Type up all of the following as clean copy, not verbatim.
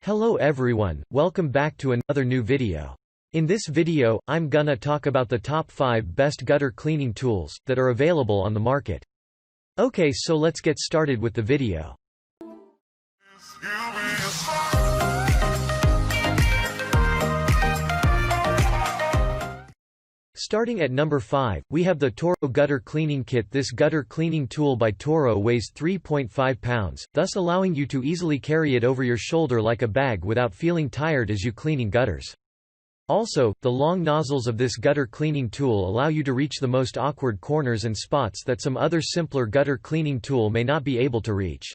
Hello everyone, welcome back to another new video. In this video, I'm gonna talk about the top 5 best gutter cleaning tools that are available on the market. Okay, so let's get started with the video. Starting at number 5, we have the Toro Gutter Cleaning Kit. This gutter cleaning tool by Toro weighs 3.5 pounds, thus allowing you to easily carry it over your shoulder like a bag without feeling tired as you cleaning gutters. Also, the long nozzles of this gutter cleaning tool allow you to reach the most awkward corners and spots that some other simpler gutter cleaning tool may not be able to reach.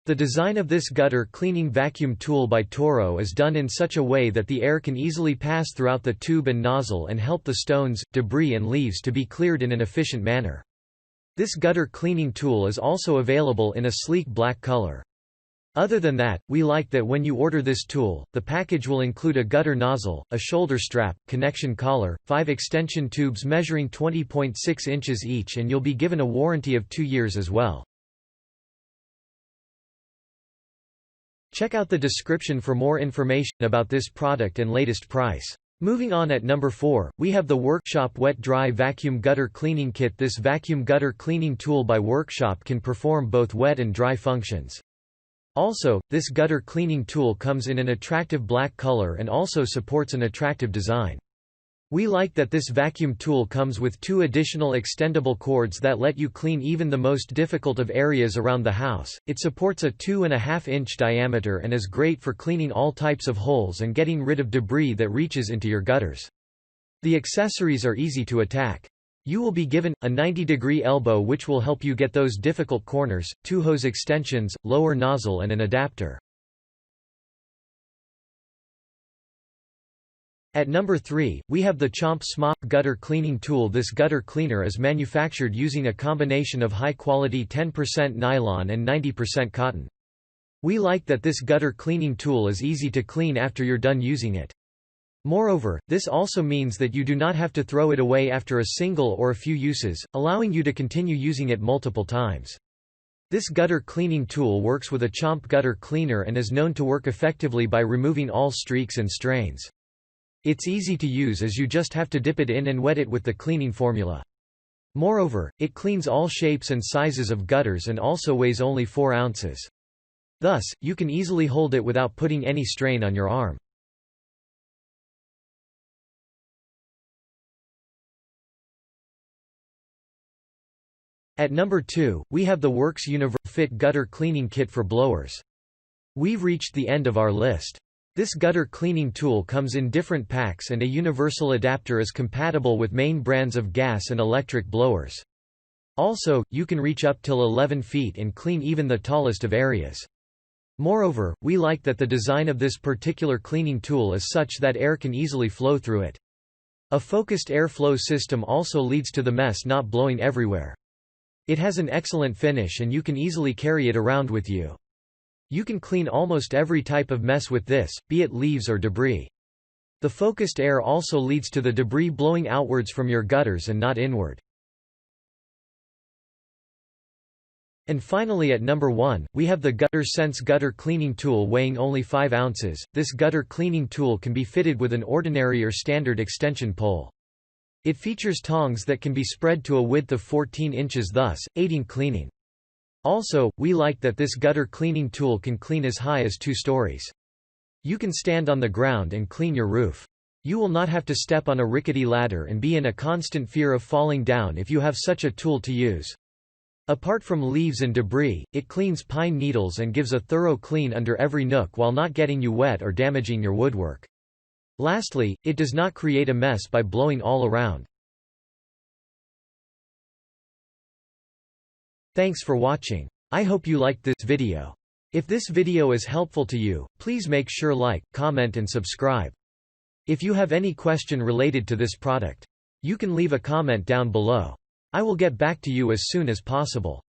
The design of this gutter cleaning vacuum tool by Toro is done in such a way that the air can easily pass throughout the tube and nozzle and help the stones, debris and leaves to be cleared in an efficient manner. This gutter cleaning tool is also available in a sleek black color. Other than that, we like that when you order this tool, the package will include a gutter nozzle, a shoulder strap, connection collar, 5 extension tubes measuring 20.6 inches each, and you'll be given a warranty of 2 years as well. Check out the description for more information about this product and latest price. Moving on, at number 4, we have the WORX Wet-Dry Vacuum Gutter Cleaning Kit. This vacuum gutter cleaning tool by WORX can perform both wet and dry functions. Also, this gutter cleaning tool comes in an attractive black color and also supports an attractive design. We like that this vacuum tool comes with 2 additional extendable cords that let you clean even the most difficult of areas around the house. It supports a 2.5-inch diameter and is great for cleaning all types of holes and getting rid of debris that reaches into your gutters. The accessories are easy to attack. You will be given a 90-degree elbow which will help you get those difficult corners, 2 hose extensions, lower nozzle and an adapter. At number 3, we have the Chomp Smop Gutter Cleaning Tool. This gutter cleaner is manufactured using a combination of high-quality 10% nylon and 90% cotton. We like that this gutter cleaning tool is easy to clean after you're done using it. Moreover, this also means that you do not have to throw it away after a single or a few uses, allowing you to continue using it multiple times. This gutter cleaning tool works with a Chomp gutter cleaner and is known to work effectively by removing all streaks and strains. It's easy to use as you just have to dip it in and wet it with the cleaning formula. Moreover, it cleans all shapes and sizes of gutters and also weighs only 4 ounces. Thus, you can easily hold it without putting any strain on your arm. At number 2, we have the WORX Univ Fit Gutter Cleaning Kit for blowers. We've reached the end of our list. This gutter cleaning tool comes in different packs and a universal adapter is compatible with main brands of gas and electric blowers. Also, you can reach up till 11 feet and clean even the tallest of areas. Moreover, we like that the design of this particular cleaning tool is such that air can easily flow through it. A focused airflow system also leads to the mess not blowing everywhere. It has an excellent finish and you can easily carry it around with you. You can clean almost every type of mess with this, be it leaves or debris. The focused air also leads to the debris blowing outwards from your gutters and not inward. And finally, at number 1, we have the Gutter Sense Gutter Cleaning Tool weighing only 5 ounces. This gutter cleaning tool can be fitted with an ordinary or standard extension pole. It features tongs that can be spread to a width of 14 inches, thus aiding cleaning. Also, we like that this gutter cleaning tool can clean as high as 2 stories. You can stand on the ground and clean your roof. You will not have to step on a rickety ladder and be in a constant fear of falling down if you have such a tool to use. Apart from leaves and debris, it cleans pine needles and gives a thorough clean under every nook while not getting you wet or damaging your woodwork. Lastly, it does not create a mess by blowing all around. Thanks for watching. I hope you liked this video. If this video is helpful to you, please make sure like, comment and subscribe. If you have any question related to this product, you can leave a comment down below. I will get back to you as soon as possible.